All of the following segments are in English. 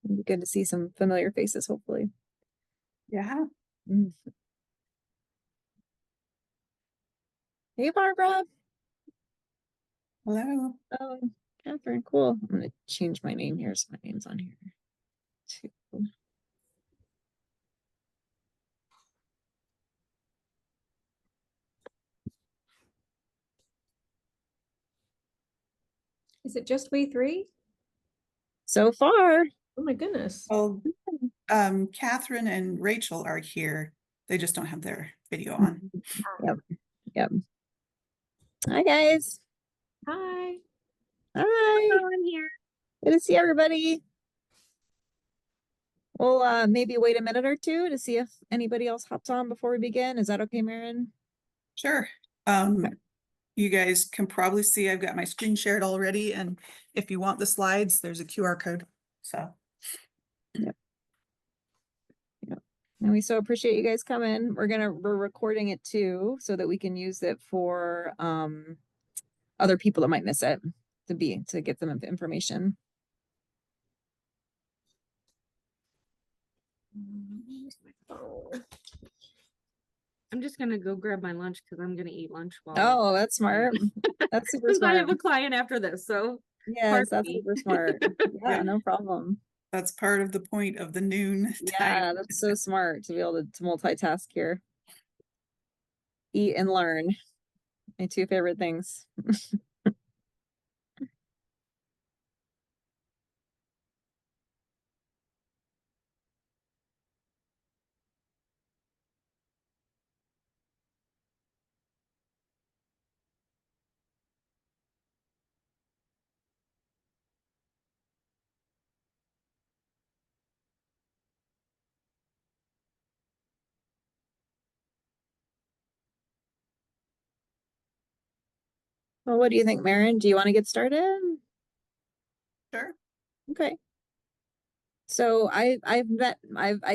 It'd be good to see some familiar faces, hopefully. Yeah. Mm. Hey, Barbara. Hello. Oh, Catherine, cool. I'm gonna change my name here so my name's on here too. Is it just we three? So far. Oh my goodness. Well, Catherine and Rachel are here. They just don't have their video on. Yep. Yep. Hi, guys. Hi. Hi. I'm here. Good to see everybody. We'll maybe wait a minute or two to see if anybody else hops on before we begin. Is that okay, Maren? Sure. You guys can probably see I've got my screen shared already, and if you want the slides, there's a QR code. So Yep. And we so appreciate you guys coming. We're recording it too, so that we can use it for other people that might miss it to get them information. I'm just gonna go grab my lunch because I'm gonna eat lunch while. Oh, that's smart. That's super Because I smart. have a client after this, so Yes, that's super smart. Yeah, no problem. that's part of the point of the noon time. Yeah, that's so smart to be able to multitask here. Eat and learn. My two favorite things. Well, what do you think, Maren? Do you want to get started? Sure. Okay. So I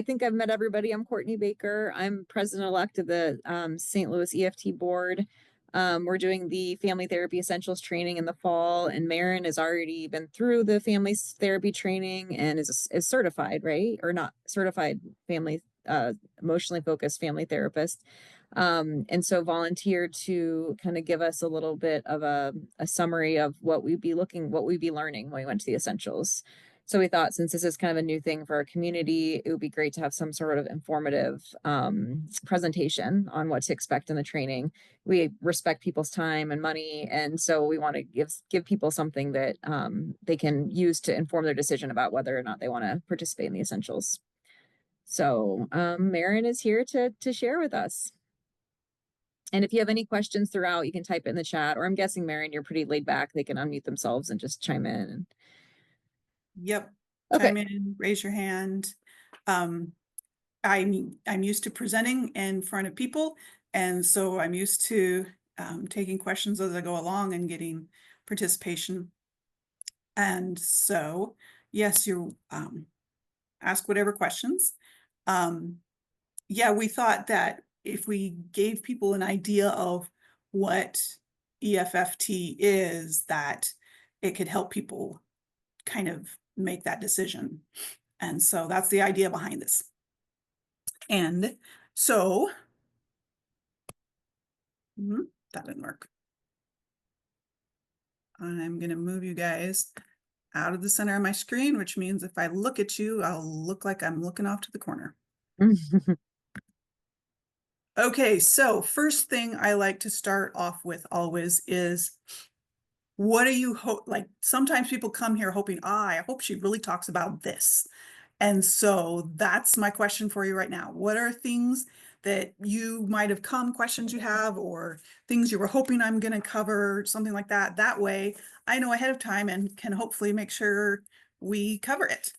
think I've met everybody. I'm Courtney Baker. I'm president-elect of the St. Louis EFT board. We're doing the family therapy essentials training in the fall, and Maren has already been through the family therapy training and is certified, right? Or not certified family emotionally focused family therapist. And so volunteered to kind of give us a little bit of a summary of what we'd be learning when we went to the essentials. So we thought, since this is kind of a new thing for our community, it would be great to have some sort of informative presentation on what to expect in the training. We respect people's time and money, and so we want to give people something that they can use to inform their decision about whether or not they want to participate in the essentials. So Maren is here to share with us. And if you have any questions throughout, you can type it in the chat, or I'm guessing, Maren, you're pretty laid back. They can unmute themselves and just chime in. Yep. Okay. Chime in, raise your hand. I'm used to presenting in front of people, and so I'm used to taking questions as I go along and getting participation. And so, yes, you ask whatever questions. Yeah, we thought that if we gave people an idea of what EFFT is, that it could help people kind of make that decision. And so that's the idea behind this. And so, that didn't work. I'm going to move you guys out of the center of my screen, which means if I look at you, I'll look like I'm looking off to the corner. Okay, so first thing I like to start off with always is, what do you hope? Like, sometimes people come here hoping, I hope she really talks about this. And so that's my question for you right now. What are things that you might have questions you have, or things you were hoping I'm going to cover, something like that? That way I know ahead of time and can hopefully make sure we cover it.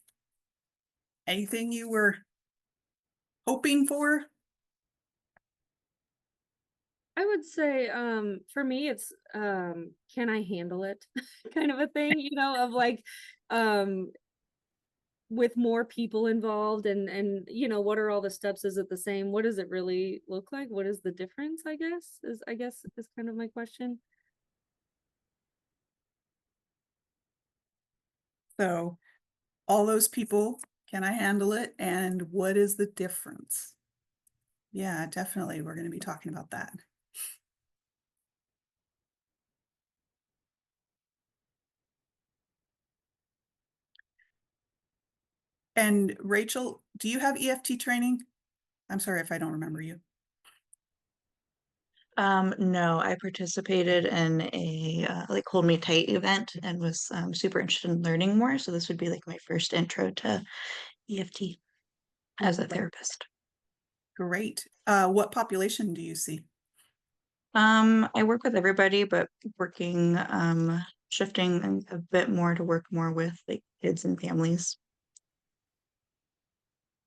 Anything you were hoping for? I would say for me it's can I handle it kind of a thing, you know, of like with more people involved and you know, what are all the steps? Is it the same? What does it really look like? What is the difference, I guess is kind of my question. So all those people, can I handle it? And what is the difference? Yeah, definitely. We're going to be talking about that. And Rachel, do you have EFT training? I'm sorry if I don't remember you. No, I participated in a like Hold Me Tight event and was super interested in learning more. So this would be like my first intro to EFT as a Right. therapist. Great. What population do you see? I work with everybody, but working shifting a bit more to work more with like kids and families.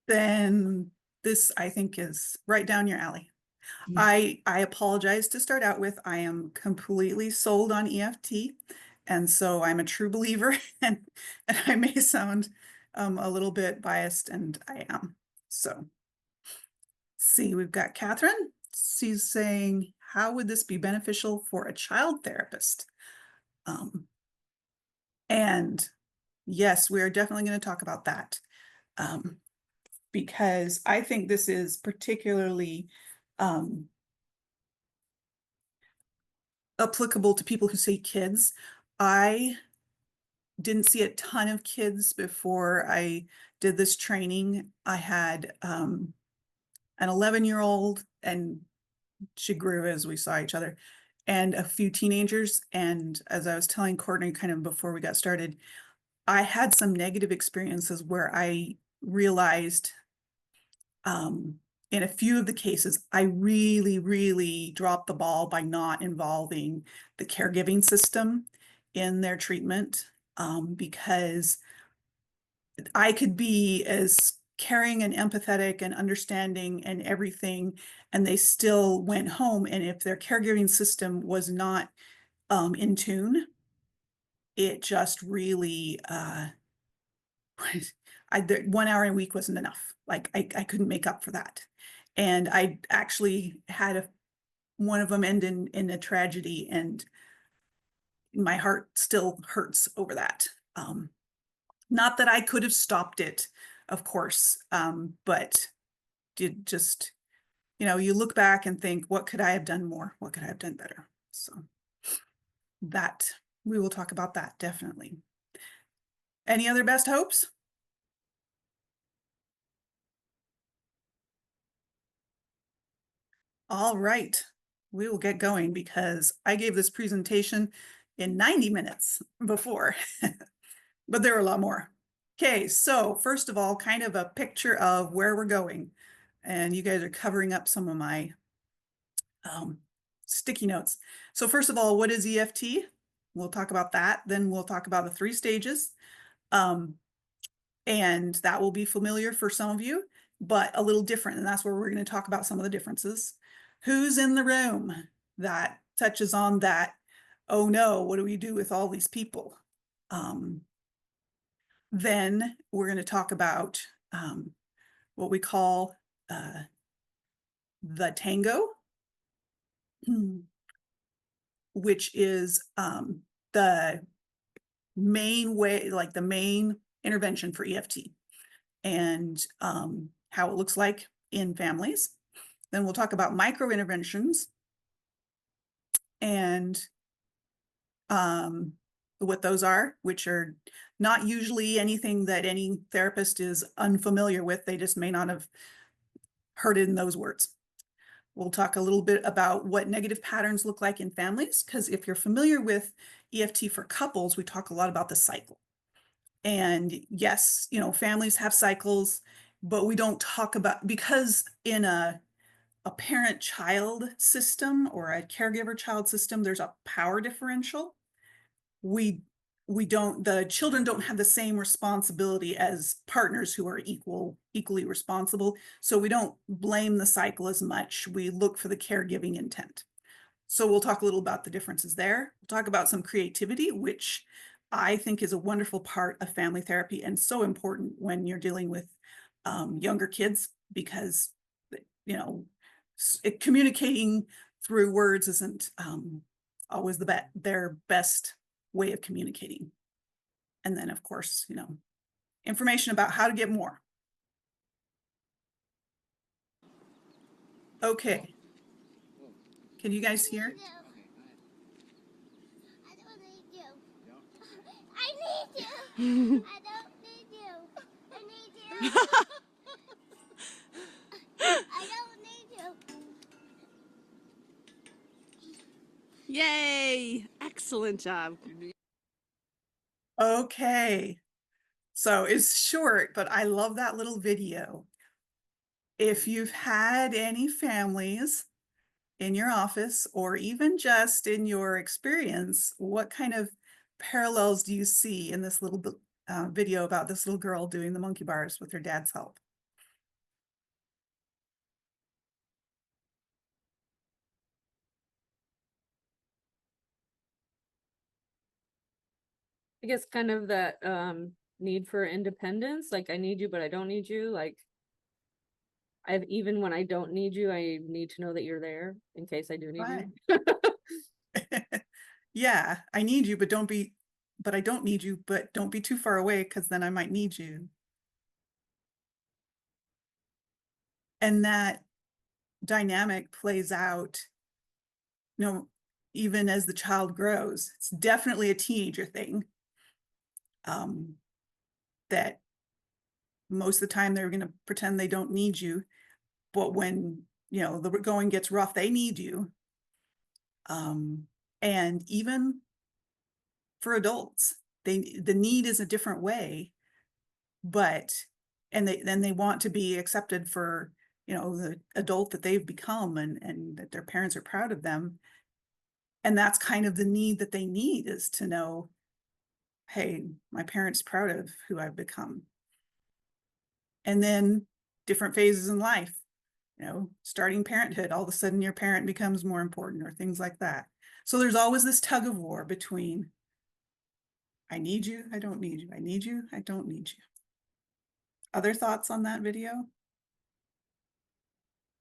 Then this, I think, is right down your alley. I apologize to start out with. I am completely sold on EFT, and so I'm a true believer, and I may sound a little bit biased, and I am. So, see, we've got Catherine. She's saying, how would this be beneficial for a child therapist? And yes, we are definitely going to talk about that. Because I think this is particularly applicable to people who say kids. I didn't see a ton of kids before I did this training. I had an 11-year-old, and she grew as we saw each other, and a few teenagers. And as I was telling Courtney kind of before we got started, I had some negative experiences where I realized in a few of the cases, I really, really dropped the ball by not involving the caregiving system in their treatment, because I could be as caring and empathetic and understanding and everything, and they still went home. And if their caregiving system was not in tune, it just really 1 hour a week wasn't enough. Like I couldn't make up for that. And I actually had one of them end in a tragedy, and my heart still hurts over that. Not that I could have stopped it, of course, but did just, you look back and think, what could I have done more? What could I have done better? So that, we will talk about that definitely. Any other best hopes? All right, we will get going because I gave this presentation in 90 minutes before, but there were a lot more. Okay, so first of all, kind of a picture of where we're going. And you guys are covering up some of my sticky notes. So first of all, what is EFT? We'll talk about that. Then we'll talk about the 3 stages. And that will be familiar for some of you, but a little different. And that's where we're going to talk about some of the differences. Who's in the room? That touches on that. Oh no, what do we do with all these people? Then we're going to talk about what we call the tango, which is the main way, like the main intervention for EFT, and how it looks like in families. Then we'll talk about micro interventions and what those are, which are not usually anything that any therapist is unfamiliar with. They just may not have heard it in those words. We'll talk a little bit about what negative patterns look like in families, because if you're familiar with EFT for couples, we talk a lot about the cycle. And yes, families have cycles, but we don't talk about, because in a parent-child system or a caregiver-child system, there's a power differential. The children don't have the same responsibility as partners who are equally responsible. So we don't blame the cycle as much. We look for the caregiving intent. So we'll talk a little about the differences there. We'll talk about some creativity, which I think is a wonderful part of family therapy and so important when you're dealing with younger kids, because, communicating through words isn't always their best way of communicating. And then, of course, information about how to get more. Okay. Can you guys hear? I don't need you. I need you. I don't need you. I need you. I don't need you. Yay! Excellent job. Okay. So it's short, but I love that little video. If you've had any families in your office or even just in your experience, what kind of parallels do you see in this little video about this little girl doing the monkey bars with her dad's help? I guess kind of that need for independence, like I need you, but I don't need you. Like even when I don't need you, I need to know that you're there in case I do need Right. you. Yeah, I need you, but I don't need you, but don't be too far away because then I might need you. And that dynamic plays out, even as the child grows. It's definitely a teenager thing. That most of the time they're going to pretend they don't need you, but when the going gets rough, they need you. And even for adults, the need is a different way, but then they want to be accepted for the adult that they've become, and that their parents are proud of them. And that's kind of the need that they need, is to know, hey, my parents proud of who I've become. And then different phases in life, starting parenthood, all of a sudden your parent becomes more important, or things like that. So there's always this tug of war between I need you, I don't need you, I need you, I don't need you. Other thoughts on that video?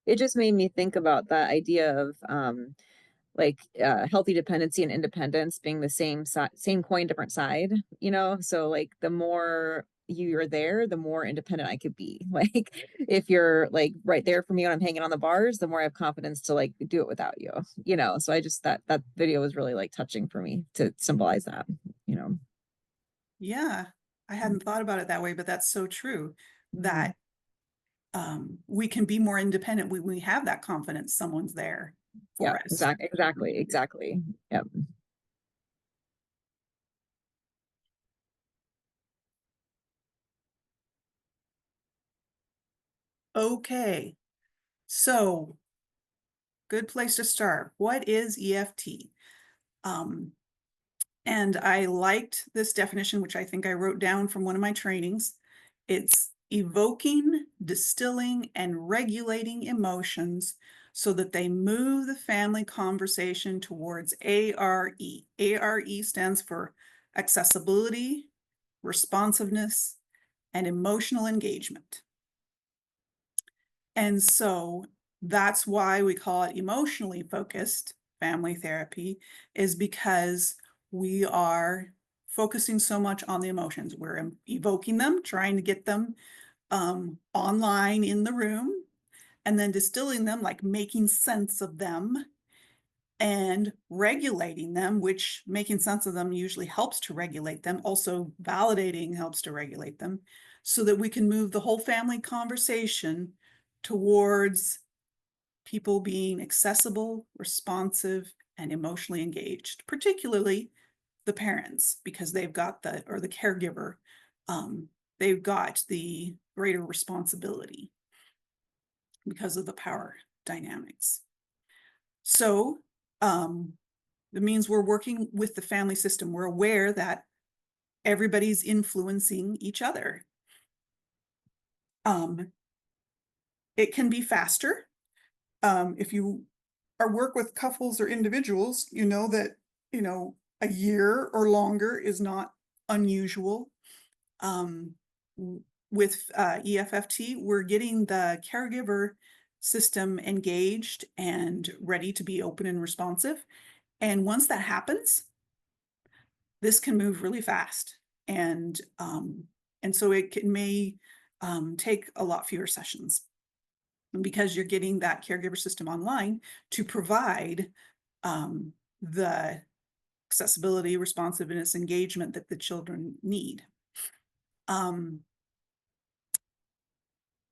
It just made me think about that idea of healthy dependency and independence being the same coin, different side, so like the more you're there, the more independent I could be. Like if you're like right there for me when I'm hanging on the bars, the more I have confidence to like do it without you, so I just that video was really like touching for me to symbolize that. Yeah, I hadn't thought about it that way, but that's so true, that we can be more independent when we have that confidence someone's there for Yeah, us. exactly. Yep. Okay, so good place to start. What is EFT? And I liked this definition, which I think I wrote down from one of my trainings. It's evoking, distilling, and regulating emotions so that they move the family conversation towards ARE. ARE stands for accessibility, responsiveness, and emotional engagement. And so that's why we call it emotionally focused family therapy, is because we are focusing so much on the emotions. We're evoking them, trying to get them online in the room, and then distilling them, like making sense of them, and regulating them, which making sense of them usually helps to regulate them. Also, validating helps to regulate them, so that we can move the whole family conversation towards people being accessible, responsive, and emotionally engaged, particularly the parents, because they've got or the caregiver, they've got the greater responsibility because of the power dynamics. So it means we're working with the family system. We're aware that everybody's influencing each other. It can be faster. If you work with couples or individuals, you know that, a year or longer is not unusual. With EFFT, we're getting the caregiver system engaged and ready to be open and responsive. And once that happens, this can move really fast. And And so it may take a lot fewer sessions. And because you're getting that caregiver system online to provide the accessibility, responsiveness, engagement that the children need.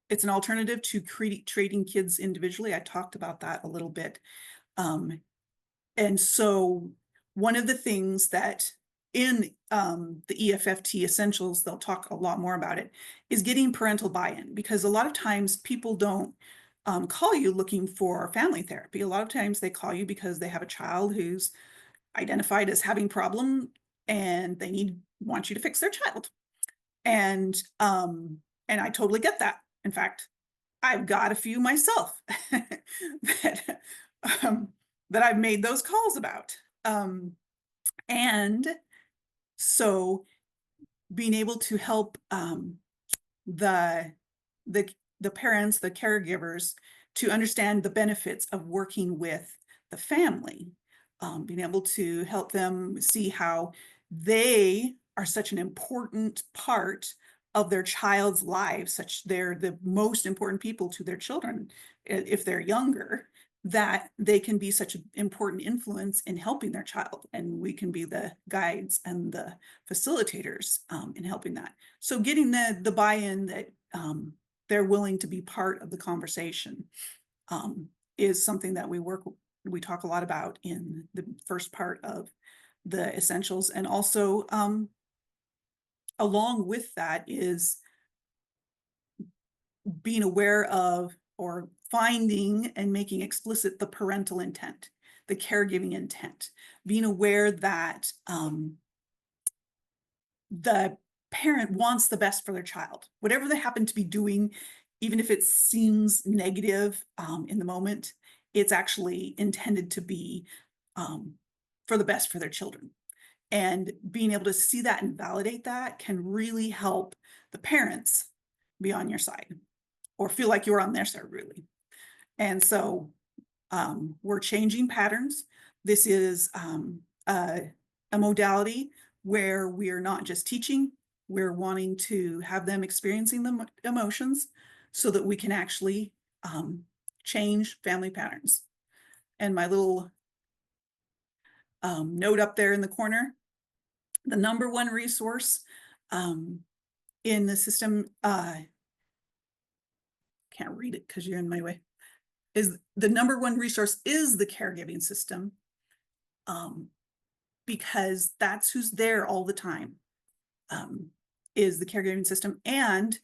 It's an alternative to treating kids individually. I talked about that a little bit. And so one of the things that in the EFFT Essentials, they'll talk a lot more about it, is getting parental buy-in, because a lot of times people don't call you looking for family therapy. A lot of times they call you because they have a child who's identified as having problem and they want you to fix their child. And I totally get that. In fact, I've got a few myself that I've made those calls about. And so being able to help the parents, the caregivers, to understand the benefits of working with the family, being able to help them see how they are such an important part of their child's lives, such they're the most important people to their children if they're younger, that they can be such an important influence in helping their child, and we can be the guides and the facilitators in helping that. So getting the buy-in that they're willing to be part of the conversation is something that we talk a lot about in the first part of the Essentials. And also along with that is being aware of, or finding and making explicit, the parental intent, the caregiving intent, being aware that the parent wants the best for their child, whatever they happen to be doing, even if it seems negative in the moment, it's actually intended to be for the best for their children. And being able to see that and validate that can really help the parents be on your side, or feel like you're on their side, really. And so we're changing patterns. This is a modality where we are not just teaching, we're wanting to have them experiencing the emotions so that we can actually change family patterns. And my little note up there in the corner, the number one resource in the system, can't read it because you're in my way, is the number one resource is the caregiving system, because that's who's there all the time, is the caregiving system. And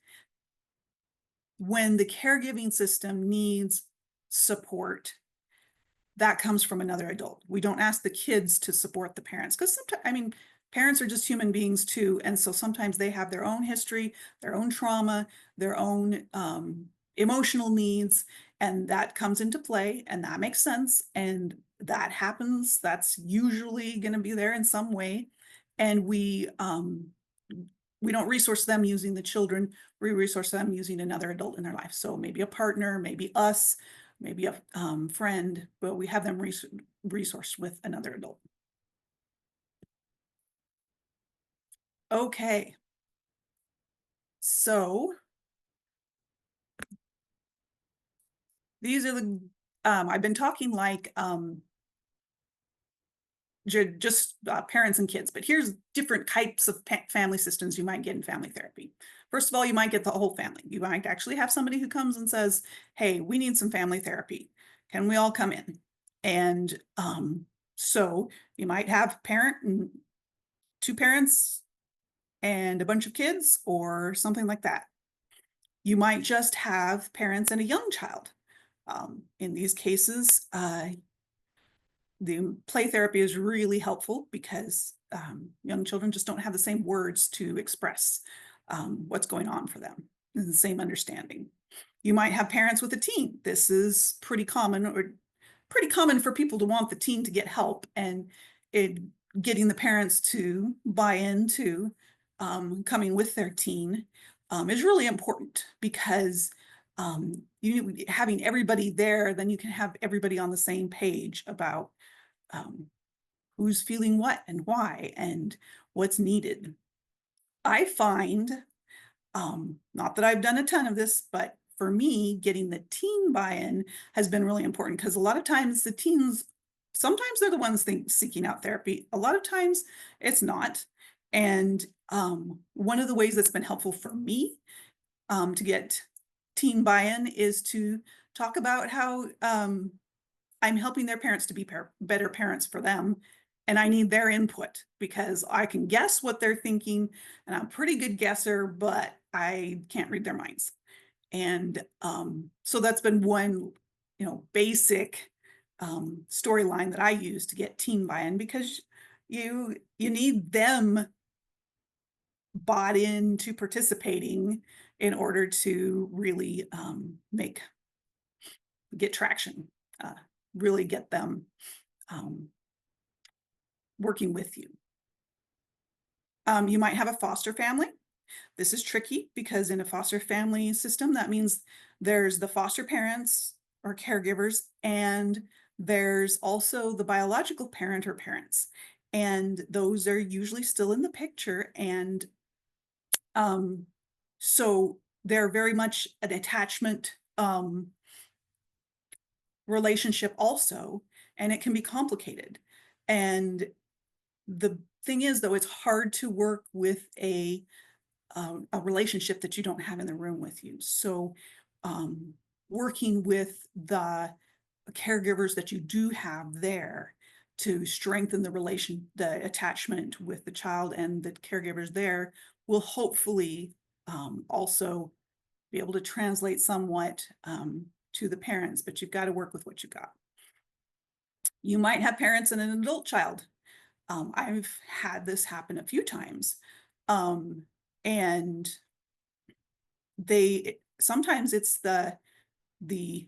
when the caregiving system needs support, that comes from another adult. We don't ask the kids to support the parents, because sometimes, I mean, parents are just human beings too. And so sometimes they have their own history, their own trauma, their own emotional needs, and that comes into play, and that makes sense. And that happens. That's usually going to be there in some way. And we don't resource them using the children. We resource them using another adult in their life. So maybe a partner, maybe us, maybe a friend, but we have them resourced with another adult. Okay. So these are the, I've been talking like just parents and kids, but here's different types of family systems you might get in family therapy. First of all, you might get the whole family. You might actually have somebody who comes and says, hey, we need some family therapy. Can we all come in? And so you might have two parents and a bunch of kids, or something like that. You might just have parents and a young child. In these cases, the play therapy is really helpful because young children just don't have the same words to express what's going on for them, the same understanding. You might have parents with a teen. This is pretty common for people to want the teen to get help, and getting the parents to buy into coming with their teen is really important, because having everybody there, then you can have everybody on the same page about who's feeling what and why and what's needed. I find Not that I've done a ton of this, but for me, getting the teen buy-in has been really important because a lot of times the teens, sometimes they're the ones seeking out therapy. A lot of times it's not. And one of the ways that's been helpful for me to get teen buy-in is to talk about how I'm helping their parents to be better parents for them. And I need their input because I can guess what they're thinking and I'm a pretty good guesser, but I can't read their minds. And so that's been one, basic storyline that I use to get teen buy-in because you need them bought into participating in order to really get traction, really get them working with you. You might have a foster family. This is tricky because in a foster family system, that means there's the foster parents or caregivers, and there's also the biological parent or parents. And those are usually still in the picture. And so they're very much an attachment relationship also, and it can be complicated. And the thing is, though, it's hard to work with a relationship that you don't have in the room with you. So working with the caregivers that you do have there to strengthen the attachment with the child and the caregivers there will hopefully also be able to translate somewhat to the parents, but you've got to work with what you got. You might have parents and an adult child. I've had this happen a few times. And sometimes it's the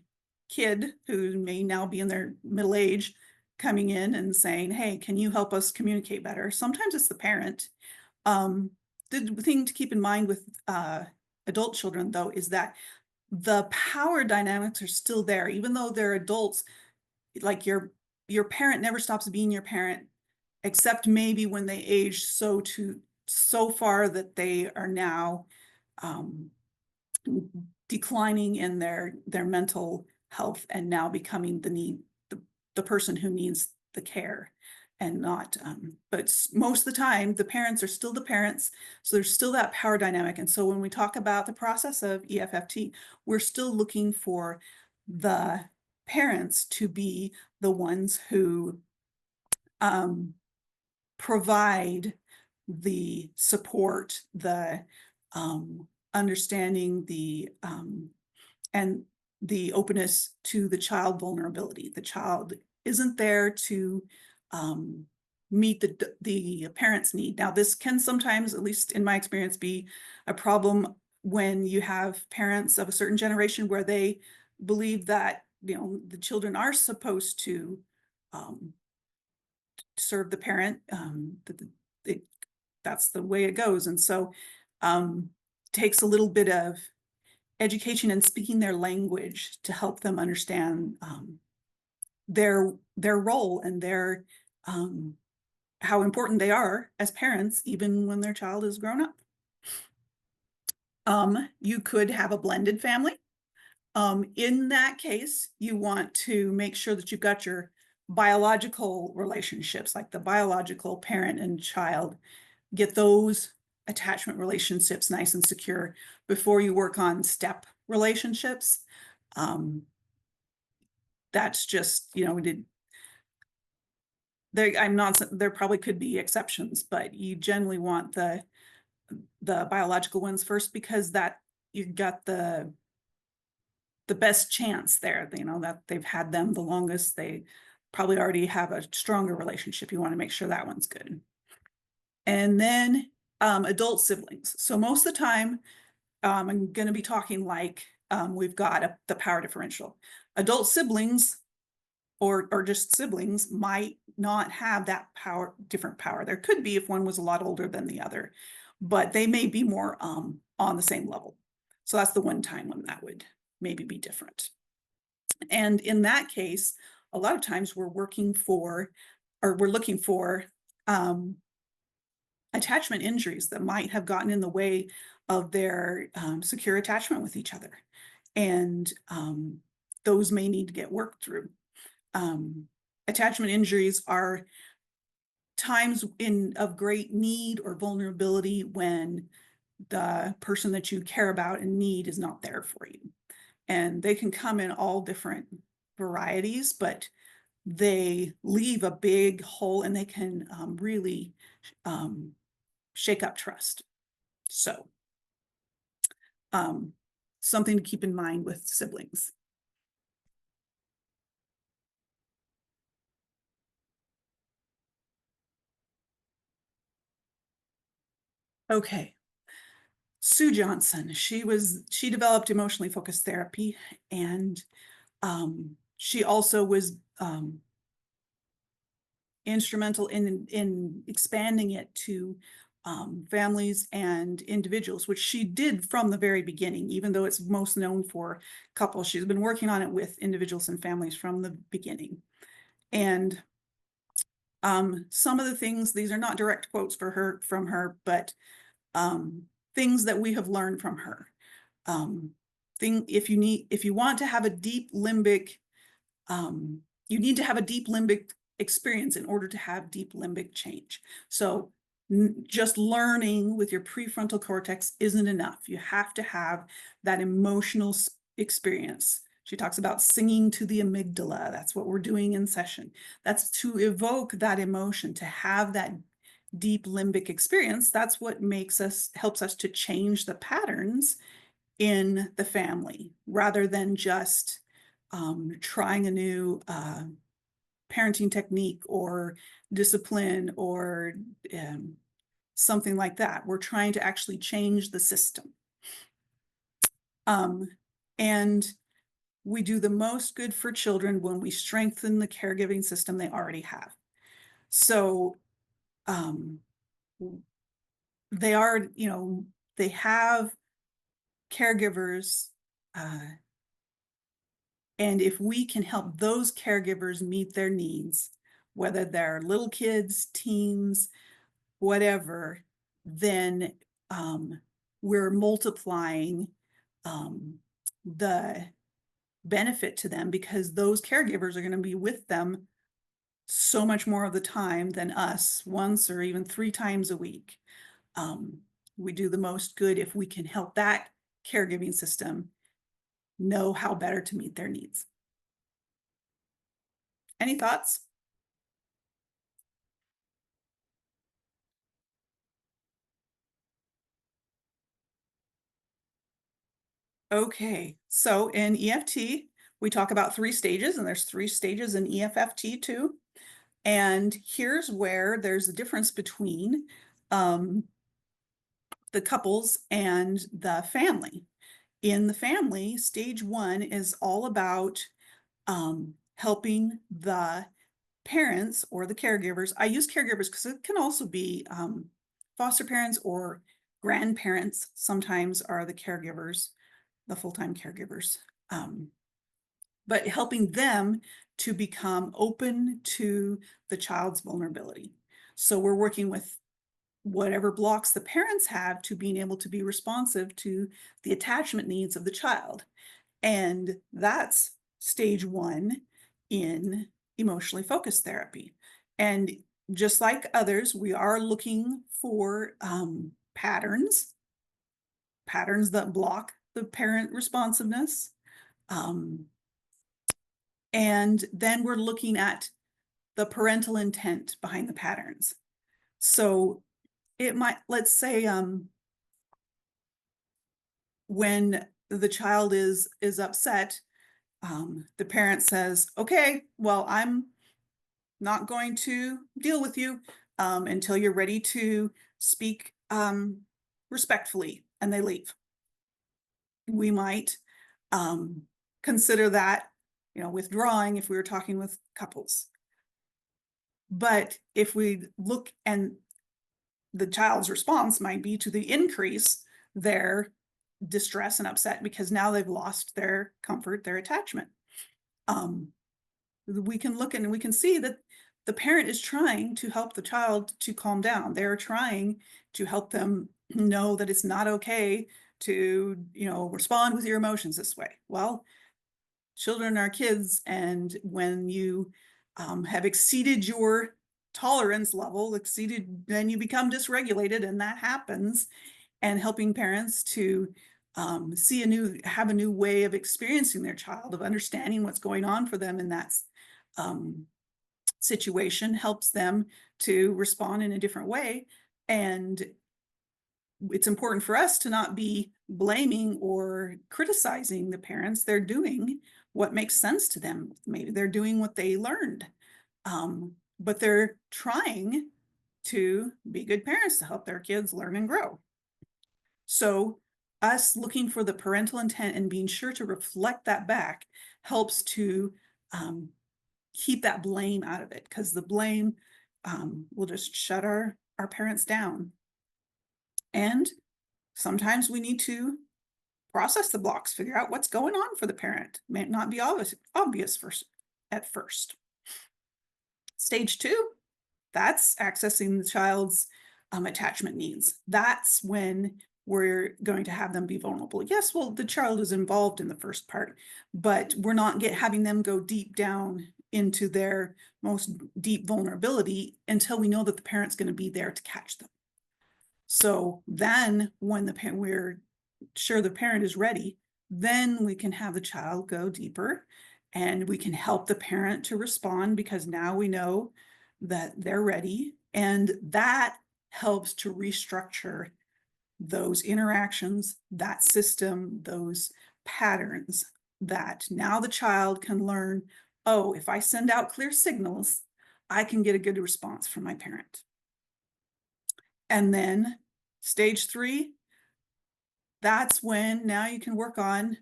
kid who may now be in their middle age coming in and saying, hey, can you help us communicate better? Sometimes it's the parent. The thing to keep in mind with adult children, though, is that the power dynamics are still there, even though they're adults. Like your parent never stops being your parent, except maybe when they age so far that they are now declining in their mental health and now becoming the person who needs the care and not but most of the time the parents are still the parents, so there's still that power dynamic. And so when we talk about the process of EFFT, we're still looking for the parents to be the ones who provide the support, the understanding, and the openness to the vulnerability. The child isn't there to meet the parent's need. Now, this can sometimes, at least in my experience, be a problem when you have parents of a certain generation where they believe that the children are supposed to serve the parent. That's the way it goes. And so takes a little bit of education and speaking their language to help them understand their role and their how important they are as parents, even when their child is grown up. You could have a blended family. In that case, you want to make sure that you've got your biological relationships, like the biological parent and child, get those attachment relationships nice and secure before you work on step relationships. That's just, there probably could be exceptions, but you generally want the biological ones first, because that you've got the best chance there, that they've had them the longest. They probably already have a stronger relationship. You want to make sure that one's good. And then adult siblings. So most of the time, I'm going to be talking like we've got the power differential. Adult siblings or just siblings might not have that different power. There could be if one was a lot older than the other, but they may be more on the same level. So that's the one time when that would maybe be different. And in that case, a lot of times we're looking for attachment injuries that might have gotten in the way of their secure attachment with each other. And those may need to get worked through. Attachment injuries are times of great need or vulnerability when the person that you care about and need is not there for you. And they can come in all different varieties, but they leave a big hole, and they can really shake up trust. So something to keep in mind with siblings. Okay. Sue Johnson, she developed emotionally focused therapy, and she also was instrumental in expanding it to families and individuals, which she did from the very beginning, even though it's most known for couples. She's been working on it with individuals and families from the beginning. And some of the things, these are not direct quotes from her, but things that we have learned from her. If you want to have a deep limbic, you need to have a deep limbic experience in order to have deep limbic change. So just learning with your prefrontal cortex isn't enough. You have to have that emotional experience. She talks about singing to the amygdala. That's what we're doing in session. That's to evoke that emotion, to have that deep limbic experience. That's what helps us to change the patterns in the family, rather than just trying a new parenting technique or discipline or something like that. We're trying to actually change the system. And we do the most good for children when we strengthen the caregiving system they already have. So they have caregivers, and if we can help those caregivers meet their needs, whether they're little kids, teens, whatever, then we're multiplying the benefit to them, because those caregivers are going to be with them so much more of the time than us, once or even 3 times a week. We do the most good if we can help that caregiving system know how better to meet their needs. Any thoughts? Okay, so in EFT, we talk about 3 stages, and there's 3 stages in EFFT too. And here's where there's a difference between the couples and the family. In the family, stage 1 is all about helping the parents or the caregivers. I use caregivers because it can also be foster parents or grandparents sometimes are the caregivers, the full-time caregivers, but helping them to become open to the child's vulnerability. So we're working with whatever blocks the parents have to being able to be responsive to the attachment needs of the child. And that's stage 1 in emotionally focused therapy. And just like others, we are looking for patterns that block the parent responsiveness. And then we're looking at the parental intent behind the patterns. So it might, let's say, when the child is upset, the parent says, okay, well, I'm not going to deal with you until you're ready to speak respectfully, and they leave. We might consider that, withdrawing if we were talking with couples. But if we look, and the child's response might be to increase their distress and upset, because now they've lost their comfort, their attachment. We can look and we can see that the parent is trying to help the child to calm down. They're trying to help them know that it's not okay to, respond with your emotions this way. Well, children are kids, and when you have exceeded your tolerance level, then you become dysregulated, and that happens. And helping parents to have a new way of experiencing their child, of understanding what's going on for them in that situation, helps them to respond in a different way. And it's important for us to not be blaming or criticizing the parents. They're doing what makes sense to them. Maybe they're doing what they learned, but they're trying to be good parents to help their kids learn and grow. So us looking for the parental intent and being sure to reflect that back helps to keep that blame out of it, because the blame will just shut our parents down. And sometimes we need to process the blocks, figure out what's going on for the parent. May not be obvious at first. Stage 2, that's accessing the child's attachment needs. That's when we're going to have them be vulnerable. Yes, well, the child is involved in the first part, but we're not having them go deep down into their most deep vulnerability until we know that the parent's going to be there to catch them. So then when we're sure the parent is ready, then we can have the child go deeper, and we can help the parent to respond, because now we know that they're ready, and that helps to restructure those interactions, that system, those patterns, that now the child can learn, oh, if I send out clear signals, I can get a good response from my parent. And then stage 3, that's when now you can work on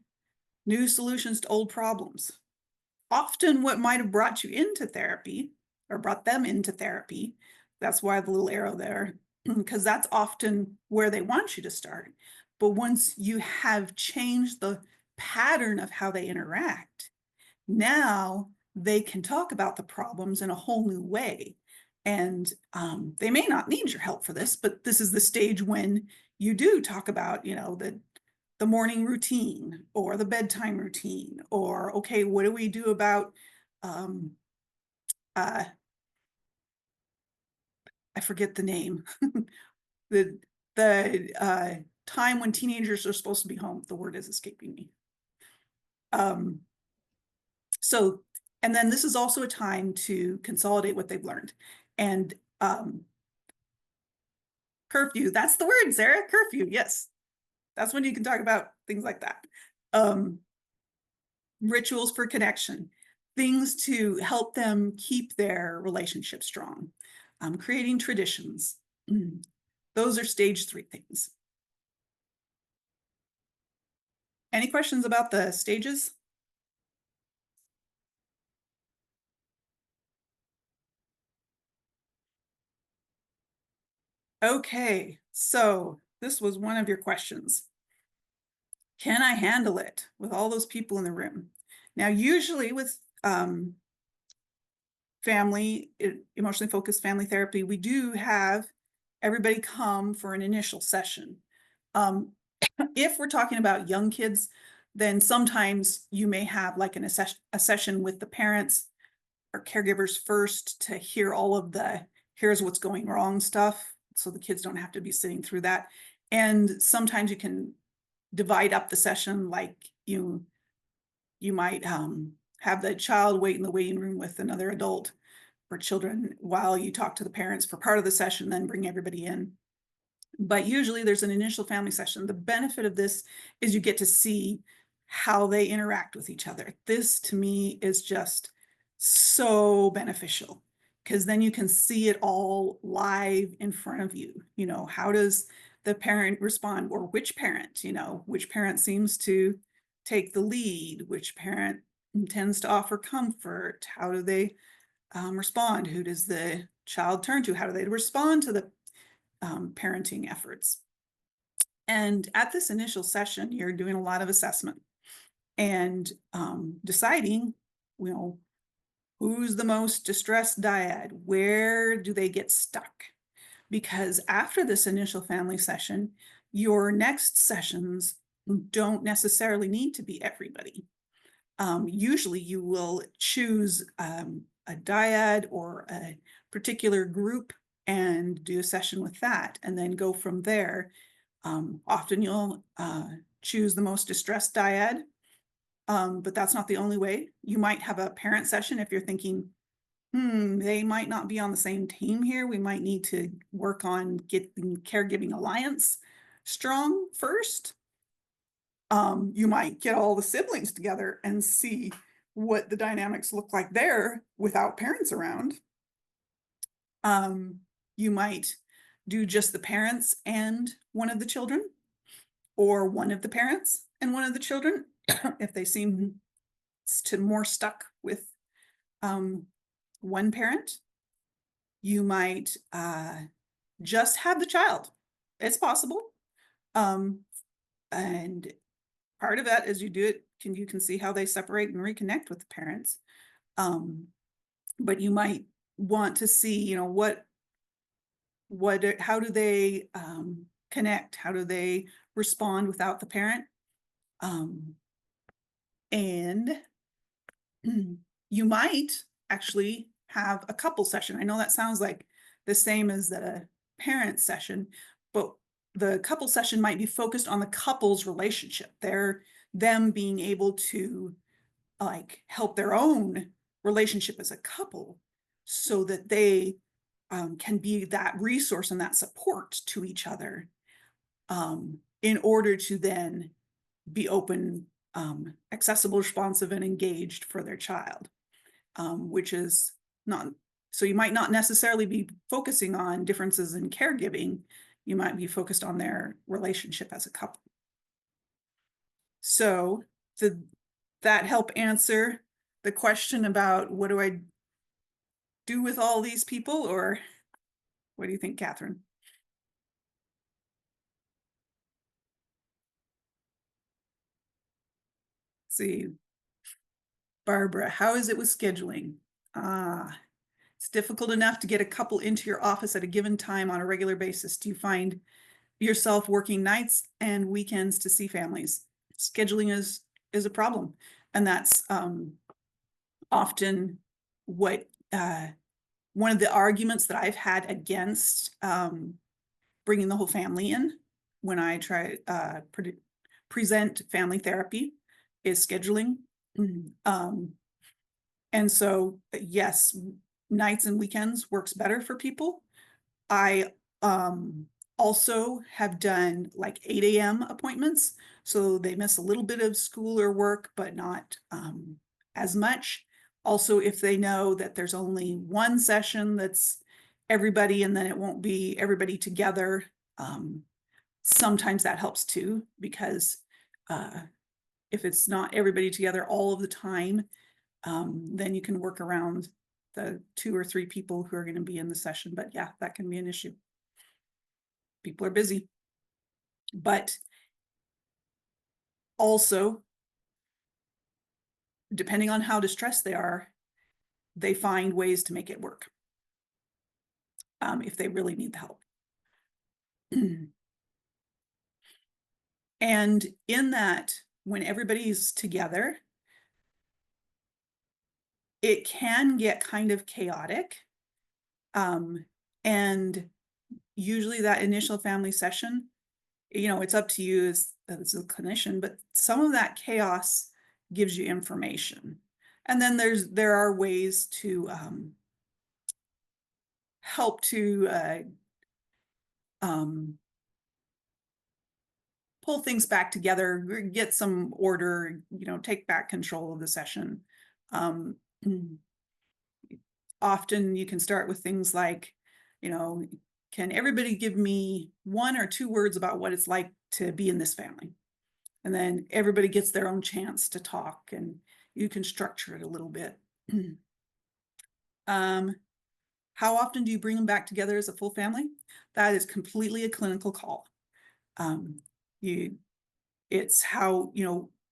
new solutions to old problems. Often what might have brought you into therapy, or brought them into therapy, that's why the little arrow there, because that's often where they want you to start. But once you have changed the pattern of how they interact, now they can talk about the problems in a whole new way. And they may not need your help for this, but this is the stage when you do talk about, the morning routine or the bedtime routine, or, okay, what do we do about, I forget the name, the time when teenagers are supposed to be home. The word is escaping me. So, and then this is also a time to consolidate what they've learned. And curfew, that's the word, Sarah, curfew, yes. That's when you can talk about things like that. Rituals for connection, things to help them keep their relationship strong, creating traditions. Those are stage 3 things. Any questions about the stages? Okay, so this was one of your questions. Can I handle it with all those people in the room? Now, usually with emotionally focused family therapy, we do have everybody come for an initial session. If we're talking about young kids, then sometimes you may have like a session with the parents or caregivers first to hear all of here's what's going wrong stuff, so the kids don't have to be sitting through that. And sometimes you can divide up the session, like you might have the child wait in the waiting room with another adult or children while you talk to the parents for part of the session, then bring everybody in. But usually there's an initial family session. The benefit of this is you get to see how they interact with each other. This to me is just so beneficial, because then you can see it all live in front of you. How does the parent respond, or which parent seems to take the lead, which parent tends to offer comfort, how do they respond, who does the child turn to, how do they respond to the parenting efforts. And at this initial session, you're doing a lot of assessment and deciding, who's the most distressed dyad, where do they get stuck, because after this initial family session, your next sessions don't necessarily need to be everybody. Usually you will choose a dyad or a particular group and do a session with that, and then go from there. Often you'll choose the most distressed dyad, but that's not the only way. You might have a parent session if you're thinking, they might not be on the same team here. We might need to work on getting caregiving alliance strong first. You might get all the siblings together and see what the dynamics look like there without parents around. You might do just the parents and one of the children, or one of the parents and one of the children, if they seem to more stuck with one parent. You might just have the child. It's possible. And part of that, as you do it, you can see how they separate and reconnect with the parents. But you might want to see, how do they connect? How do they respond without the parent? And you might actually have a couple session. I know that sounds like the same as the parent session, but the couple session might be focused on the couple's relationship. Them being able to like help their own relationship as a couple so that they can be that resource and that support to each other in order to then be open, accessible, responsive, and engaged for their child, which is not, so you might not necessarily be focusing on differences in caregiving. You might be focused on their relationship as a couple. So did that help answer the question about what do I do with all these people, or what do you think, Catherine? See, Barbara, how is it with scheduling? It's difficult enough to get a couple into your office at a given time on a regular basis. Do you find yourself working nights and weekends to see families? Scheduling is a problem, and that's often what one of the arguments that I've had against bringing the whole family in when I try present family therapy is scheduling. And so yes, nights and weekends works better for people. I also have done like 8 a.m. appointments, so they miss a little bit of school or work, but not as much. Also, if they know that there's only one session that's everybody and then it won't be everybody together, sometimes that helps too, because if it's not everybody together all of the time, then you can work around the 2 or 3 people who are going to be in the session. But yeah, that can be an issue. People are busy. But also, depending on how distressed they are, they find ways to make it work if they really need the help. And in that, when everybody's together, it can get kind of chaotic. And usually that initial family session, it's up to you as a clinician, but some of that chaos gives you information. And then there are ways to help to pull things back together, get some order, take back control of the session. Often you can start with things like, can everybody give me 1 or 2 words about what it's like to be in this family? And then everybody gets their own chance to talk, and you can structure it a little bit. How often do you bring them back together as a full family? That is completely a clinical call. It's how,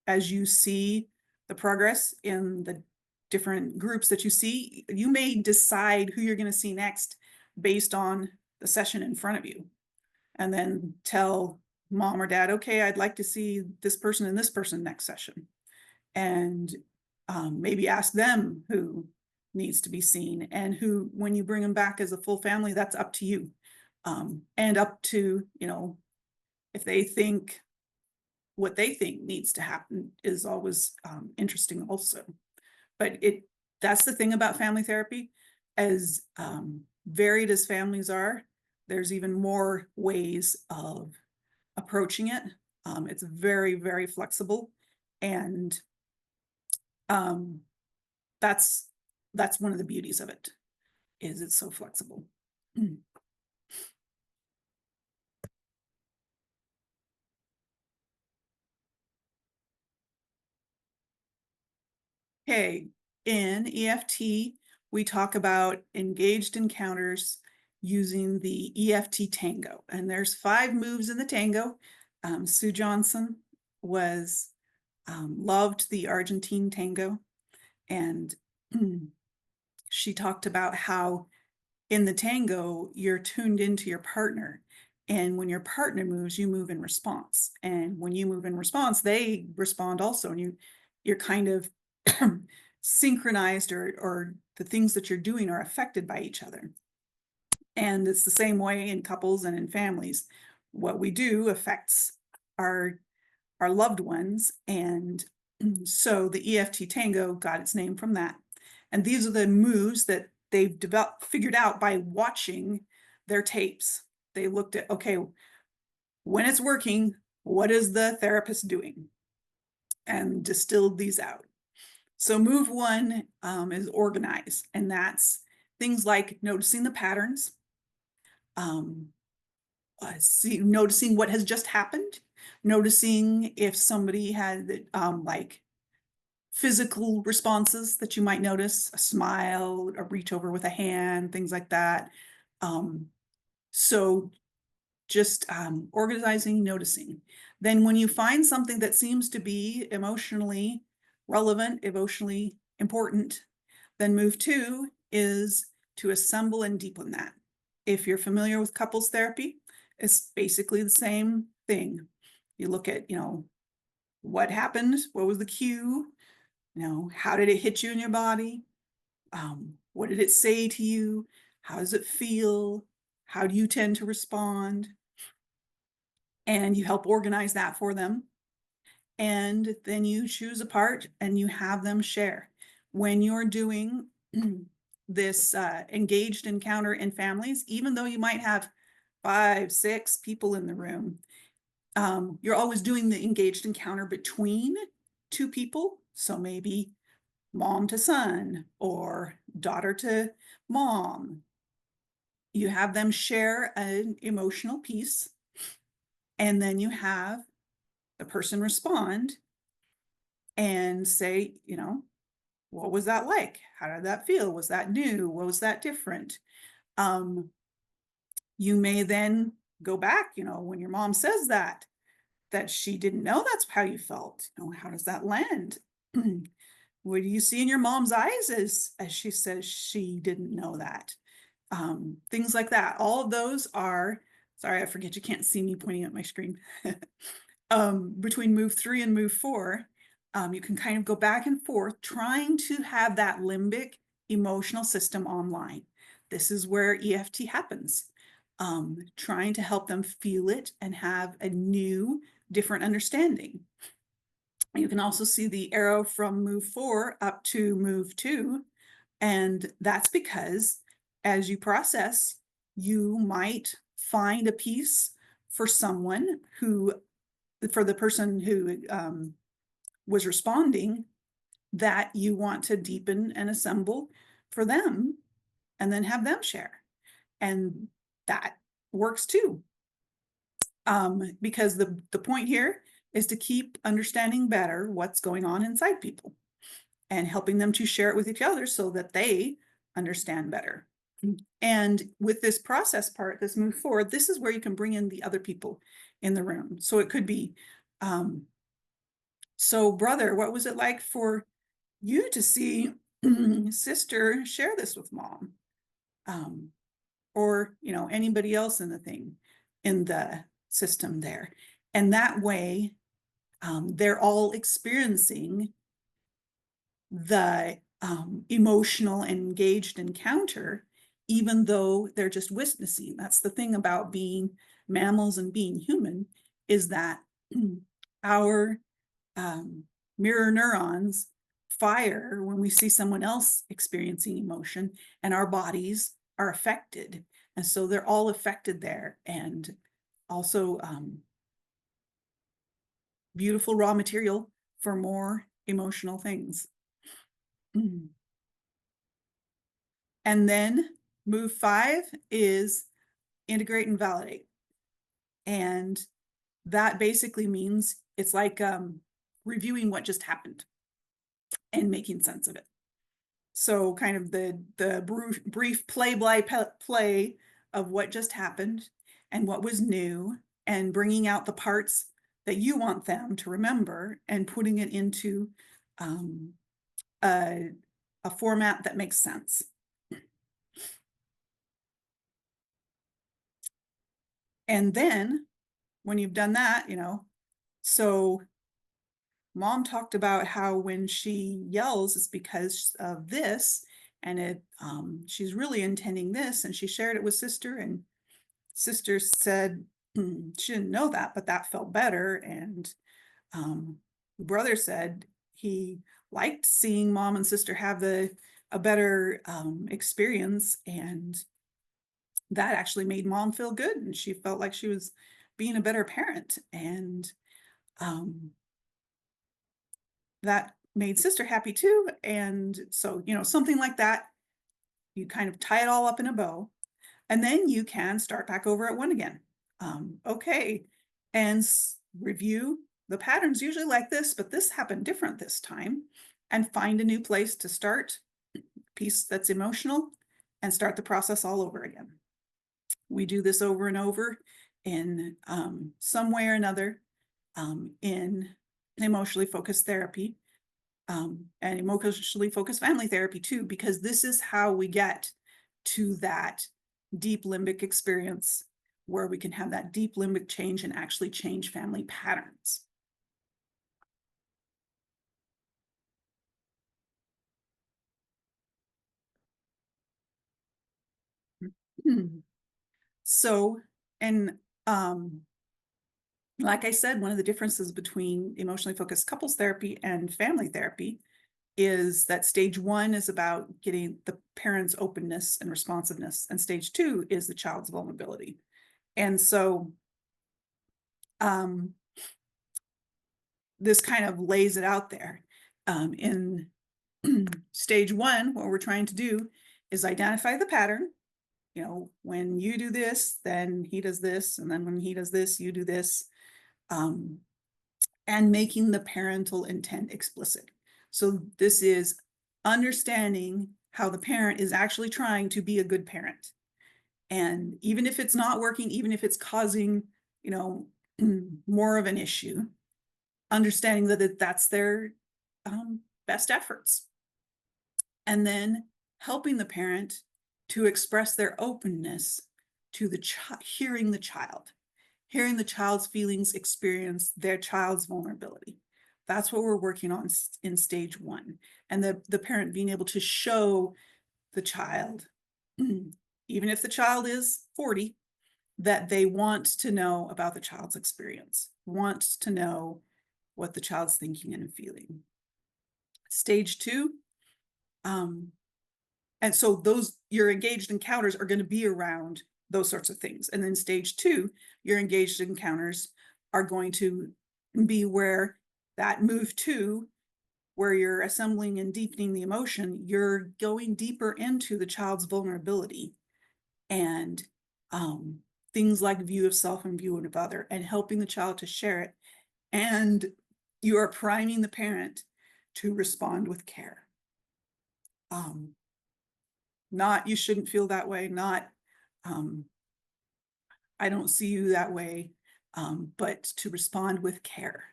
as you see the progress in the different groups that you see, you may decide who you're going to see next based on the session in front of you, and then tell mom or dad, okay, I'd like to see this person and this person next session. And maybe ask them who needs to be seen, and who, when you bring them back as a full family, that's up to you. And up to, if they think what they think needs to happen is always interesting also. But that's the thing about family therapy, as varied as families are, there's even more ways of approaching it. It's very, very flexible, and that's one of the beauties of it, is it's so flexible. Okay, in EFT, we talk about engaged encounters using the EFT tango, and there's 5 moves in the tango. Sue Johnson was loved the Argentine tango, and she talked about how in the tango you're tuned into your partner, and when your partner moves, you move in response, and when you move in response, they respond also, and you're kind of synchronized, or the things that you're doing are affected by each other. And it's the same way in couples and in families. What we do affects our loved ones, and so the EFT tango got its name from that. And these are the moves that they've figured out by watching their tapes. They looked at, okay, when it's working, what is the therapist doing? And distilled these out. So move 1 is organize, and that's things like noticing the patterns, noticing what has just happened, noticing if somebody had like physical responses that you might notice, a smile, a reach over with a hand, things like that. So just organizing, noticing. Then when you find something that seems to be emotionally relevant, emotionally important, then move 2 is to assemble and deepen that. If you're familiar with couples therapy, it's basically the same thing. You look at, what happened, what was the cue, how did it hit you in your body? What did it say to you? How does it feel? How do you tend to respond? And you help organize that for them. And then you choose a part and you have them share. When you're doing this engaged encounter in families, even though you might have 5, 6 people in the room, you're always doing the engaged encounter between 2 people. So maybe mom to son or daughter to mom. You have them share an emotional piece, and then you have the person respond and say, what was that like? How did that feel? Was that new? What was that different? You may then go back, when your mom says that she didn't know that's how you felt. How does that land? What do you see in your mom's eyes as she says she didn't know that? Things like that. All of those are, sorry, I forget you can't see me pointing at my screen. Between move 3 and move 4, you can kind of go back and forth trying to have that limbic emotional system online. This is where EFT happens. Trying to help them feel it and have a new, different understanding. You can also see the arrow from move 4 up to move 2. And that's because as you process, you might find a piece for someone for the person who was responding, that you want to deepen and assemble for them, and then have them share. And that works too. Because the point here is to keep understanding better what's going on inside people and helping them to share it with each other so that they understand better. And with this process part, this move forward, this is where you can bring in the other people in the room. So it could be, so brother, what was it like for you to see sister share this with mom? or, you know, anybody else in the thing, in the system there. And that way, they're all experiencing the emotional and engaged encounter, even though they're just witnessing. That's the thing about being mammals and being human, is that our mirror neurons fire when we see someone else experiencing emotion, and our bodies are affected. And so they're all affected there. And also beautiful raw material for more emotional things. And then move 5 is integrate and validate. And that basically means it's like reviewing what just happened and making sense of it. So kind of the brief play of what just happened and what was new, and bringing out the parts that you want them to remember and putting it into a format that makes sense. And then when you've done that, you know, so Mom talked about how when she yells, it's because of this, and it she's really intending this, and she shared it with Sister, and Sister said she didn't know that, but that felt better. And brother said he liked seeing Mom and Sister have a better experience, and that actually made Mom feel good, and she felt like she was being a better parent. And that made Sister happy too. And so, you know, something like that, you kind of tie it all up in a bow, and then you can start back over at 1 again. Okay, and review the patterns usually like this, but this happened different this time, and find a new place to start, piece that's emotional, and start the process all over again. We do this over and over in some way or another in emotionally focused therapy and emotionally focused family therapy too, because this is how we get to that deep limbic experience where we can have that deep limbic change and actually change family patterns. So, and like I said, one of the differences between emotionally focused couples therapy and family therapy is that stage 1 is about getting the parent's openness and responsiveness, and stage 2 is the child's vulnerability. And so this kind of lays it out there. In stage 1, what we're trying to do is identify the pattern. You know, when you do this, then he does this, and then when he does this, you do this, and making the parental intent explicit. So this is understanding how the parent is actually trying to be a good parent. And even if it's not working, even if it's causing, you know, more of an issue, understanding that that's their best efforts. And then helping the parent to express their openness to the hearing the child's feelings, experience their child's vulnerability. That's what we're working on in stage 1. And the parent being able to show the child, even if the child is 40, that they want to know about the child's experience, want to know what the child's thinking and feeling. Stage 2, and so those, your engaged encounters are going to be around those sorts of things. And then stage 2, your engaged encounters are going to be where that move 2, where you're assembling and deepening the emotion, you're going deeper into the child's vulnerability and things like view of self and view of other, and helping the child to share it. And you are priming the parent to respond with care. Not, you shouldn't feel that way, not, I don't see you that way, but to respond with care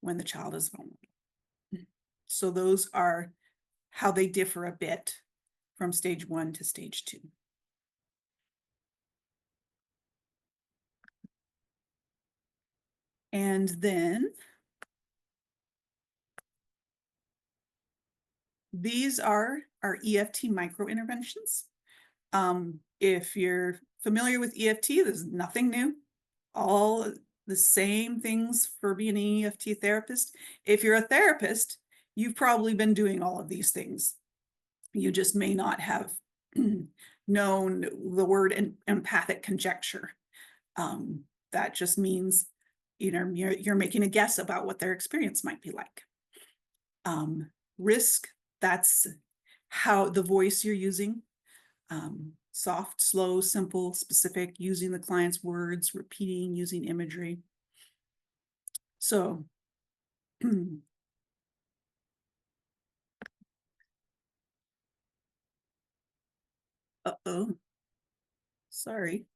when the child is vulnerable. So those are how they differ a bit from stage 1 to stage 2. And then these are our EFT micro interventions. If you're familiar with EFT, there's nothing new. All the same things for being an EFT therapist. If you're a therapist, you've probably been doing all of these things. You just may not have known the word empathic conjecture. That just means, you know, you're making a guess about what their experience might be like. Risk, that's how the voice you're using. Soft, slow, simple, specific, using the client's words, repeating, using imagery. So uh-oh, sorry.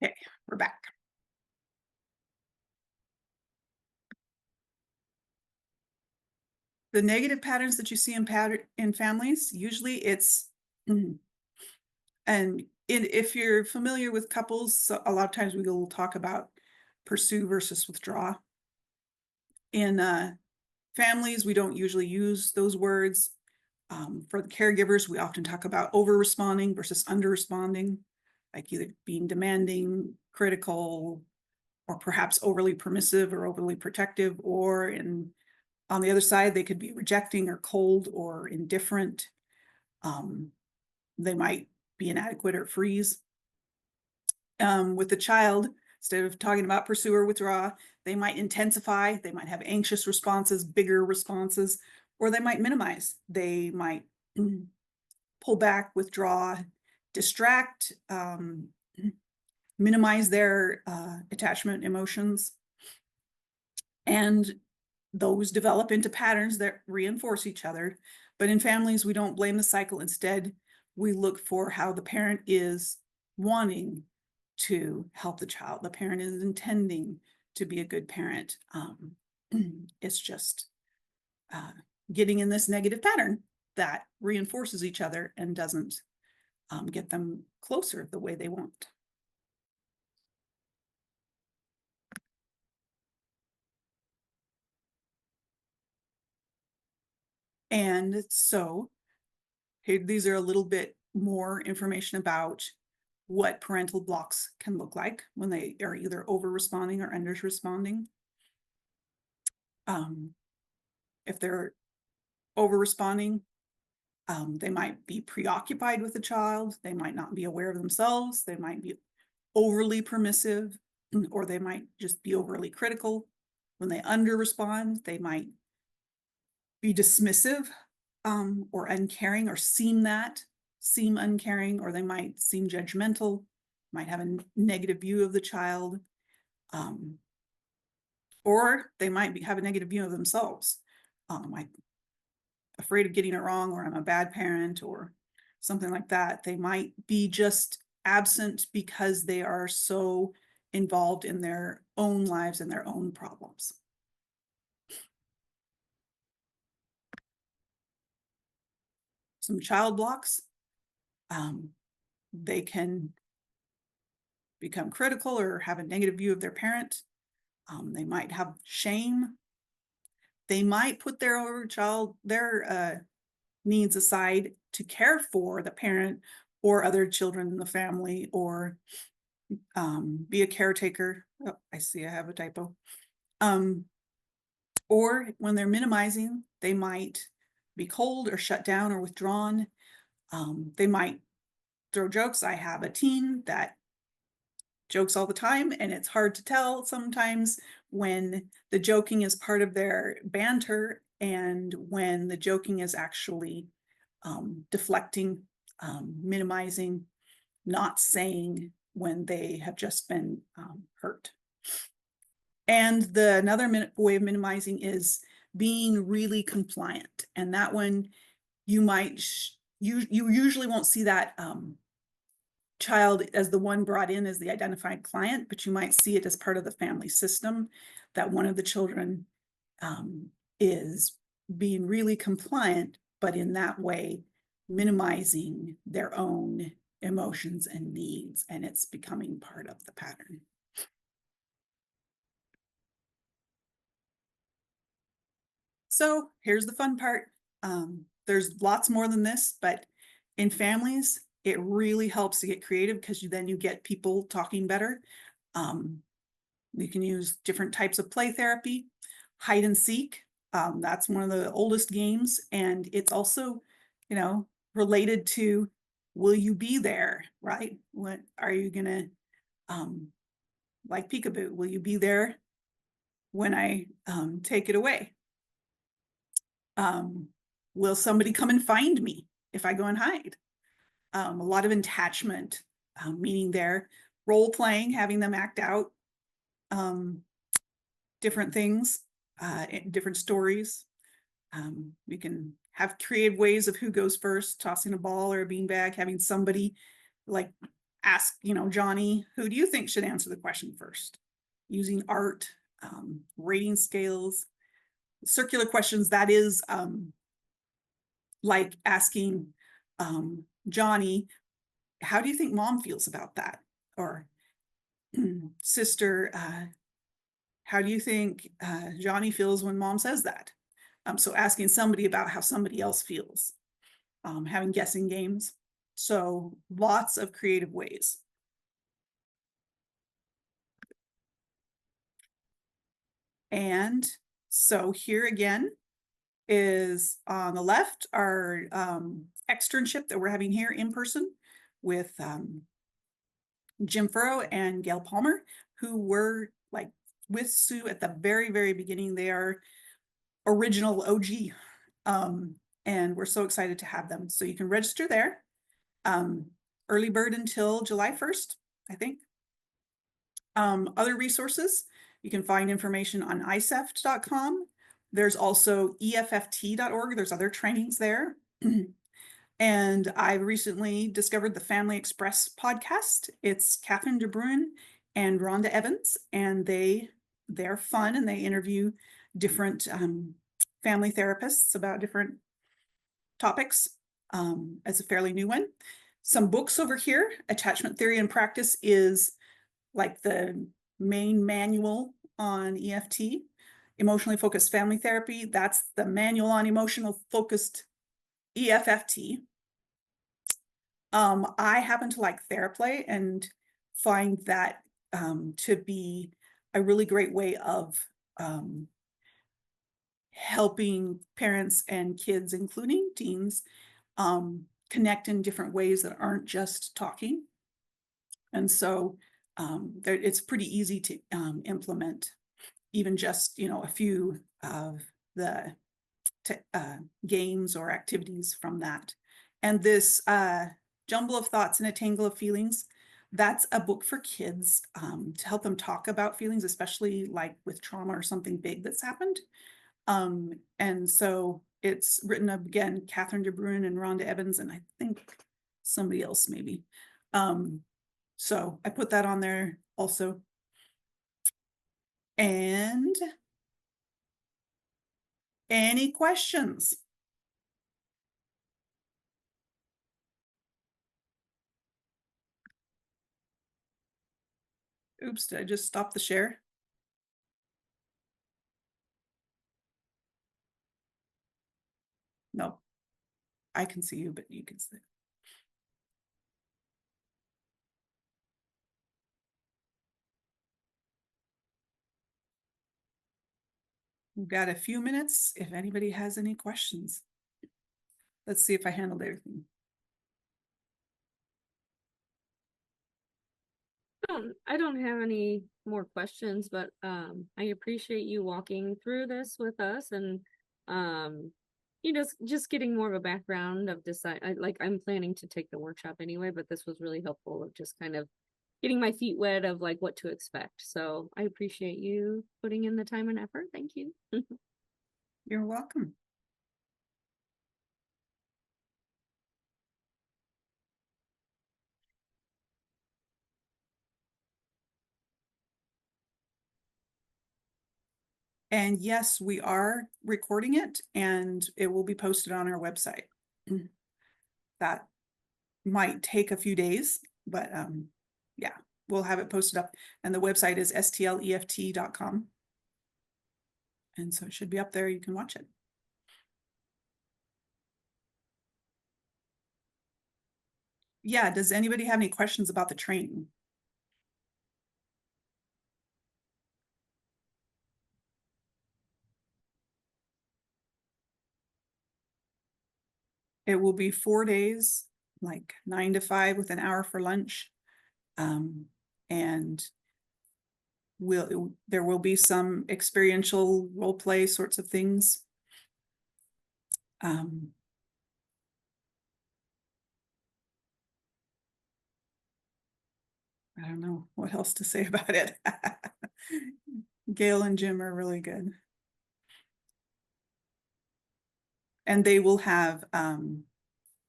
Okay, we're back. The negative patterns that you see in families, usually it's, and if you're familiar with couples, so a lot of times we will talk about pursue versus withdraw. In families, we don't usually use those words. For the caregivers, we often talk about over responding versus under responding, like either being demanding, critical, or perhaps overly permissive or overly protective, or on the other side, they could be rejecting or cold or indifferent. They might be inadequate or freeze. With the child, instead of talking about pursue or withdraw, they might intensify, they might have anxious responses, bigger responses, or they might minimize. They might pull back, withdraw, distract, minimize their attachment emotions. And those develop into patterns that reinforce each other. But in families, we don't blame the cycle. Instead, we look for how the parent is wanting to help the child. The parent is intending to be a good parent. It's just getting in this negative pattern that reinforces each other and doesn't get them closer the way they want. And so here, these are a little bit more information about what parental blocks can look like when they are either over responding or under responding. If they're over responding, they might be preoccupied with the child. They might not be aware of themselves. They might be overly permissive, or they might just be overly critical. When they under respond, they might be dismissive or uncaring, or seem uncaring, or they might seem judgmental, might have a negative view of the child, or they might have a negative view of themselves. I'm afraid of getting it wrong, or I'm a bad parent, or something like that. They might be just absent because they are so involved in their own lives and their own problems. Some child blocks. They can become critical or have a negative view of their parent. They might have shame. They might put their needs aside to care for the parent or other children in the family, or be a caretaker. Oh, I see I have a typo. Or when they're minimizing, they might be cold or shut down or withdrawn. They might throw jokes. I have a teen that jokes all the time, and it's hard to tell sometimes when the joking is part of their banter and when the joking is actually deflecting, minimizing, not saying when they have just been hurt. And another way of minimizing is being really compliant. And that one, you might, you usually won't see that child as the one brought in as the identified client, but you might see it as part of the family system, that one of the children is being really compliant, but in that way, minimizing their own emotions and needs, and it's becoming part of the pattern. So here's the fun part. There's lots more than this, but in families, it really helps to get creative because then you get people talking better. You can use different types of play therapy, hide and seek. That's one of the oldest games, and it's also, you know, related to, will you be there, right? What are you gonna, like peekaboo, will you be there when I take it away? Will somebody come and find me if I go and hide? A lot of attachment, meaning there, role playing, having them act out different things, different stories. We can have creative ways of who goes first, tossing a ball or a beanbag, having somebody like ask, you know, Johnny, who do you think should answer the question first? Using art, rating scales, circular questions. That is like asking Johnny, how do you think mom feels about that? Or sister, how do you think Johnny feels when mom says that? So asking somebody about how somebody else feels, having guessing games. So lots of creative ways. And so here again is on the left our externship that we're having here in person with Jim Furrow and Gail Palmer, who were like with Sue at the very, very beginning. They are original OG. And we're so excited to have them. So you can register there. Early bird until July 1st, I think. Other resources, you can find information on ICEFT.com. There's also EFFT.org. There's other trainings there. And I recently discovered the Family Express podcast. It's Catherine DeBruin and Rhonda Evans, and they're fun, and they interview different family therapists about different topics. As a fairly new one. Some books over here. Attachment Theory and Practice is like the main manual on EFT. Emotionally Focused Family Therapy, that's the manual on emotional focused EFFT. I happen to like TheraPlay and find that to be a really great way of helping parents and kids, including teens, connect in different ways that aren't just talking. And so it's pretty easy to implement even just, you know, a few of the games or activities from that. And this Jumble of Thoughts and a Tangle of Feelings, that's a book for kids to help them talk about feelings, especially like with trauma or something big that's happened. And so it's written up again, Catherine DeBruin and Rhonda Evans, and I think somebody else maybe. So I put that on there also. And any questions? Oops, did I just stop the share? No, I can see you, but you can see. We've got a few minutes if anybody has any questions. Let's see if I handled everything. I don't have any more questions, but I appreciate you walking through this with us and you know, just getting more of a background of like I'm planning to take the workshop anyway, but this was really helpful of just kind of getting my feet wet of like what to expect. So I appreciate you putting in the time and effort. Thank you. You're welcome. And yes, we are recording it and it will be posted on our website. That might take a few days, but yeah, we'll have it posted up. And the website is stleft.com. And so it should be up there. You can watch it. Yeah, does anybody have any questions about the training? It will be 4 days, like 9 to 5 with an hour for lunch. And there will be some experiential role play sorts of things. I don't know what else to say about it. Gail and Jim are really good. And they will have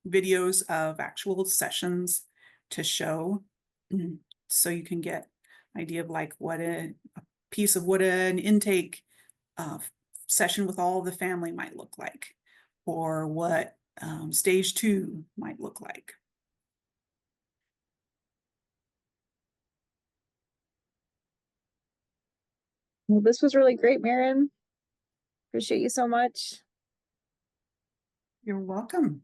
videos of actual sessions to show. So you can get an idea of like what a piece of what an intake session with all the family might look like, or what stage 2 might look like. Well, this was really great, Maren. Appreciate you so much. You're welcome.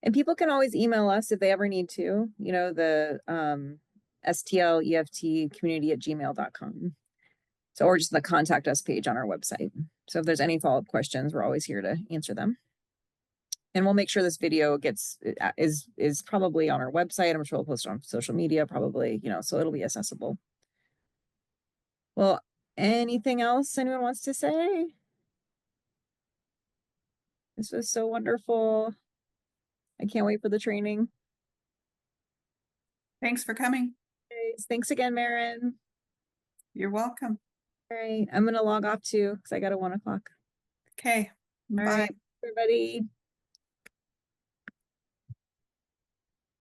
And people can always email us if they ever need to, you know, the STLEFT community@gmail.com. So, or just the contact us page on our website. So if there's any follow-up questions, we're always here to answer them. And we'll make sure this video is probably on our website. I'm sure we'll post it on social media, probably, you know, so it'll be accessible. Well, anything else anyone wants to say? This was so wonderful. I can't wait for the training. Thanks for coming. Thanks again, Maren. You're welcome. All right, I'm gonna log off too because I got a 1 o'clock. Okay, All bye. right, everybody.